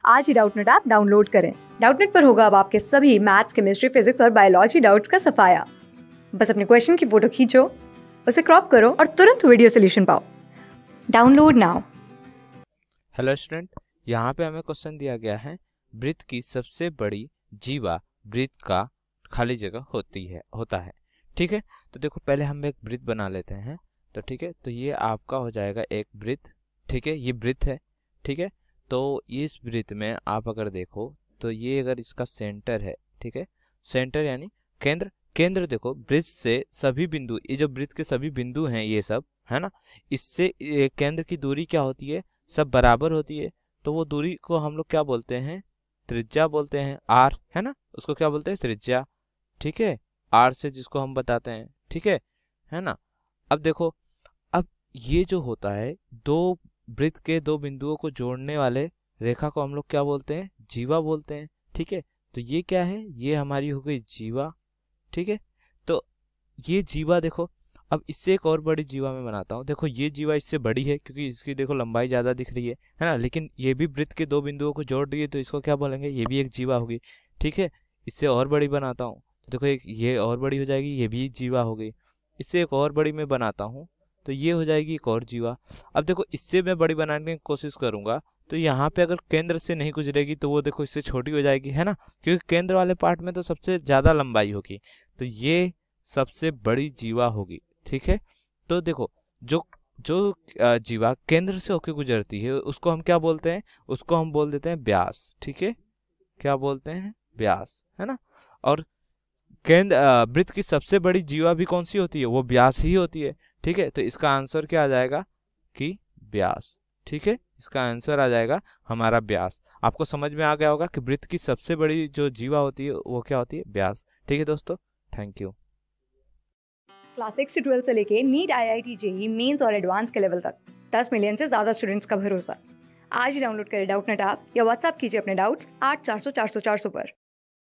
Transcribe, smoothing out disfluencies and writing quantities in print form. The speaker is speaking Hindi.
आज ही डाउटनेट ऐप डाउनलोड करें। डाउटनेट पर होगा अब आपके सभी मैथ्स, केमिस्ट्री, फिजिक्स और बायोलॉजी डाउट्स का सफाया। बस अपने क्वेश्चन की फोटो खींचो, उसे क्रॉप करो और तुरंत वीडियो सोल्यूशन पाओ। Download now. हेलो स्टूडेंट, यहाँ पे हमें क्वेश्चन दिया गया है वृत्त की सबसे बड़ी जीवा वृत्त का खाली जगह होता है। ठीक है, तो देखो पहले हम एक वृत्त बना लेते हैं। तो ठीक है, तो ये आपका हो जाएगा एक वृत्त। ठीक है, ये वृत्त है। ठीक है, तो इस वृत्त में आप अगर देखो तो ये अगर इसका सेंटर है, ठीक है, सेंटर यानी केंद्र। केंद्र देखो वृत्त से सभी बिंदु, ये जो वृत्त के सभी बिंदु हैं ये सब है ना, इससे ये केंद्र की दूरी क्या होती है, सब बराबर होती है। तो वो दूरी को हम लोग क्या बोलते हैं, त्रिज्या बोलते हैं। आर है ना, उसको क्या बोलते हैं, त्रिज्या। ठीक है, आर से जिसको हम बताते हैं। ठीक है ना। अब देखो, अब ये जो होता है दो वृत्त के दो बिंदुओं को जोड़ने वाले रेखा को हम लोग क्या बोलते हैं, जीवा बोलते हैं। ठीक है, तो ये क्या है, ये हमारी हो गई जीवा। ठीक है, तो ये जीवा देखो, अब इससे एक और बड़ी जीवा मैं बनाता हूँ। देखो ये जीवा इससे बड़ी है क्योंकि इसकी देखो लंबाई ज्यादा दिख रही है ना, लेकिन ये भी वृत्त के दो बिंदुओं को जोड़ रही है, तो इसको क्या बोलेंगे, ये भी एक जीवा होगी। ठीक है, इससे और बड़ी बनाता हूँ तो देखो एक ये और बड़ी हो जाएगी, ये भी जीवा हो गई। इससे एक और बड़ी मैं बनाता हूँ तो ये हो जाएगी एक और जीवा। अब देखो इससे मैं बड़ी बनाने की कोशिश करूंगा तो यहाँ पे अगर केंद्र से नहीं गुजरेगी तो वो देखो इससे छोटी हो जाएगी, है ना, क्योंकि केंद्र वाले पार्ट में तो सबसे ज्यादा लंबाई होगी, तो ये सबसे बड़ी जीवा होगी। ठीक है, तो देखो जो जो जीवा केंद्र से होकर गुजरती है उसको हम क्या बोलते हैं, उसको हम बोल देते हैं व्यास। ठीक है, क्या बोलते हैं, व्यास, है ना। और केंद्र वृत्त की सबसे बड़ी जीवा भी कौन सी होती है, वो व्यास ही होती है। ठीक है, तो इसका आंसर क्या आ जाएगा कि व्यास। ठीक है, इसका आंसर आ जाएगा हमारा व्यास। आपको समझ में आ गया होगा कि वृत्त की सबसे बड़ी जो जीवा होती है वो क्या होती है, व्यास। ठीक है दोस्तों, थैंक यू। क्लास 6 से 12 से लेके नीट, IIT, JEE मेंस और एडवांस के लेवल तक 10 मिलियन से ज्यादा स्टूडेंट्स का भरोसा। आज ही डाउनलोड करें डाउटनेट ऐप या व्हाट्सएप कीजिए अपने डाउट्स 8400 400 400 पर।